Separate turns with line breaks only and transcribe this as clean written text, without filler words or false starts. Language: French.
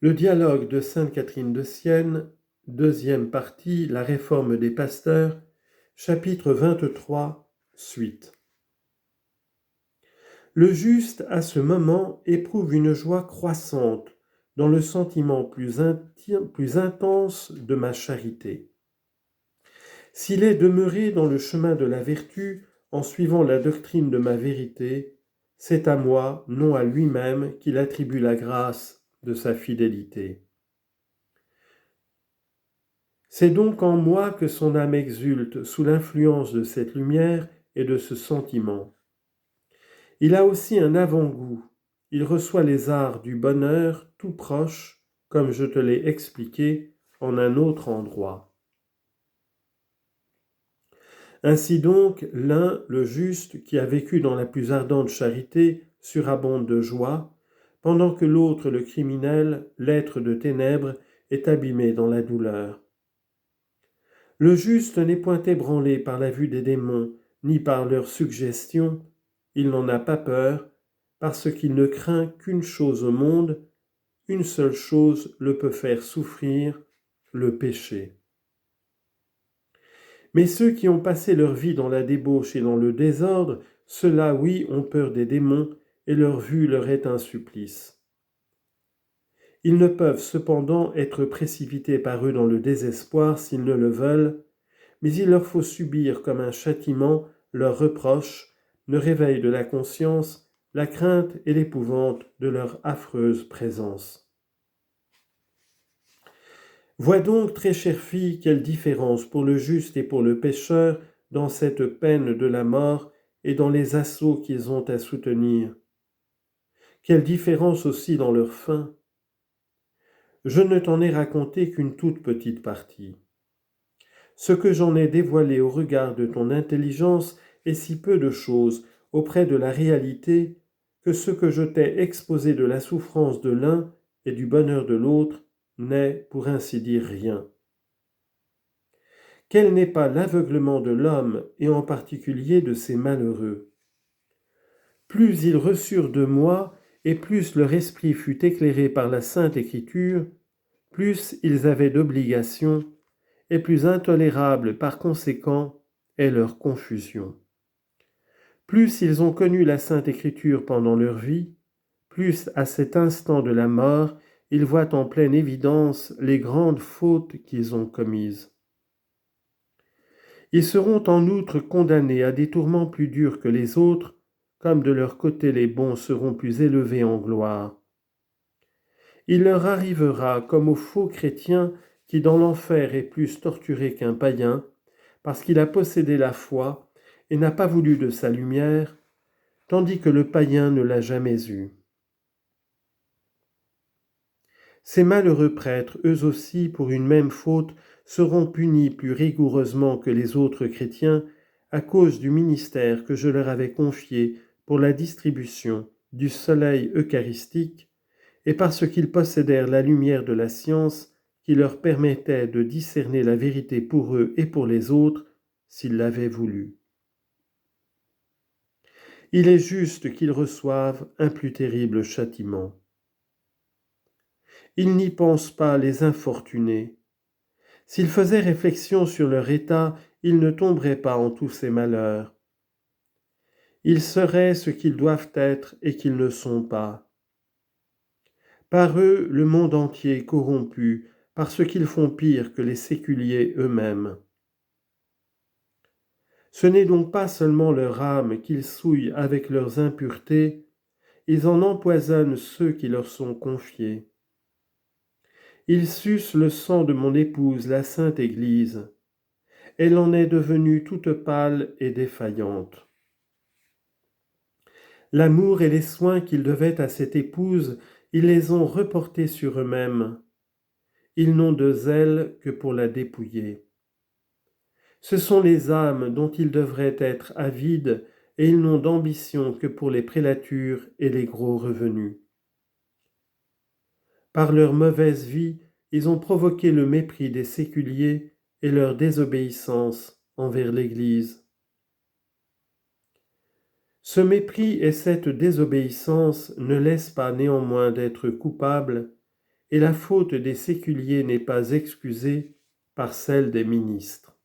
Le dialogue de sainte Catherine de Sienne, deuxième partie, la réforme des pasteurs, chapitre 23, suite. Le juste, à ce moment, éprouve une joie croissante dans le sentiment plus intense de ma charité. S'il est demeuré dans le chemin de la vertu en suivant la doctrine de ma vérité, c'est à moi, non à lui-même, qu'il attribue la grâce de sa fidélité. C'est donc en moi que son âme exulte sous l'influence de cette lumière et de ce sentiment. Il a aussi un avant-goût. Il reçoit les arts du bonheur tout proche, comme je te l'ai expliqué en un autre endroit. Ainsi donc, l'un, le juste, qui a vécu dans la plus ardente charité, surabonde de joie, pendant que l'autre, le criminel, l'être de ténèbres, est abîmé dans la douleur. Le juste n'est point ébranlé par la vue des démons, ni par leurs suggestions. Il n'en a pas peur, parce qu'il ne craint qu'une chose au monde, une seule chose le peut faire souffrir, le péché. Mais ceux qui ont passé leur vie dans la débauche et dans le désordre, ceux-là, oui, ont peur des démons, et leur vue leur est un supplice. Ils ne peuvent cependant être précipités par eux dans le désespoir s'ils ne le veulent, mais il leur faut subir comme un châtiment leurs reproches, le réveil de la conscience, la crainte et l'épouvante de leur affreuse présence. Vois donc, très chère fille, quelle différence pour le juste et pour le pécheur dans cette peine de la mort et dans les assauts qu'ils ont à soutenir. Quelle différence aussi dans leur fin. Je ne t'en ai raconté qu'une toute petite partie. Ce que j'en ai dévoilé au regard de ton intelligence est si peu de choses auprès de la réalité que ce que je t'ai exposé de la souffrance de l'un et du bonheur de l'autre n'est, pour ainsi dire, rien. Quel n'est pas l'aveuglement de l'homme et en particulier de ces malheureux? Plus ils reçurent de moi et plus leur esprit fut éclairé par la Sainte Écriture, plus ils avaient d'obligations et plus intolérable par conséquent est leur confusion. Plus ils ont connu la Sainte Écriture pendant leur vie, plus à cet instant de la mort, ils voient en pleine évidence les grandes fautes qu'ils ont commises. Ils seront en outre condamnés à des tourments plus durs que les autres, comme de leur côté les bons seront plus élevés en gloire. Il leur arrivera comme aux faux chrétiens qui dans l'enfer est plus torturé qu'un païen, parce qu'il a possédé la foi et n'a pas voulu de sa lumière, tandis que le païen ne l'a jamais eue. Ces malheureux prêtres, eux aussi, pour une même faute, seront punis plus rigoureusement que les autres chrétiens à cause du ministère que je leur avais confié pour la distribution du soleil eucharistique et parce qu'ils possédèrent la lumière de la science qui leur permettait de discerner la vérité pour eux et pour les autres s'ils l'avaient voulu. Il est juste qu'ils reçoivent un plus terrible châtiment. Ils n'y pensent pas, les infortunés. S'ils faisaient réflexion sur leur état, ils ne tomberaient pas en tous ces malheurs. Ils seraient ce qu'ils doivent être et qu'ils ne sont pas. Par eux, le monde entier est corrompu, parce qu'ils font pire que les séculiers eux-mêmes. Ce n'est donc pas seulement leur âme qu'ils souillent avec leurs impuretés, ils en empoisonnent ceux qui leur sont confiés. Ils sucent le sang de mon épouse, la Sainte Église. Elle en est devenue toute pâle et défaillante. L'amour et les soins qu'ils devaient à cette épouse, ils les ont reportés sur eux-mêmes. Ils n'ont de zèle que pour la dépouiller. Ce sont les âmes dont ils devraient être avides, et ils n'ont d'ambition que pour les prélatures et les gros revenus. Par leur mauvaise vie, ils ont provoqué le mépris des séculiers et leur désobéissance envers l'Église. Ce mépris et cette désobéissance ne laissent pas néanmoins d'être coupables, et la faute des séculiers n'est pas excusée par celle des ministres.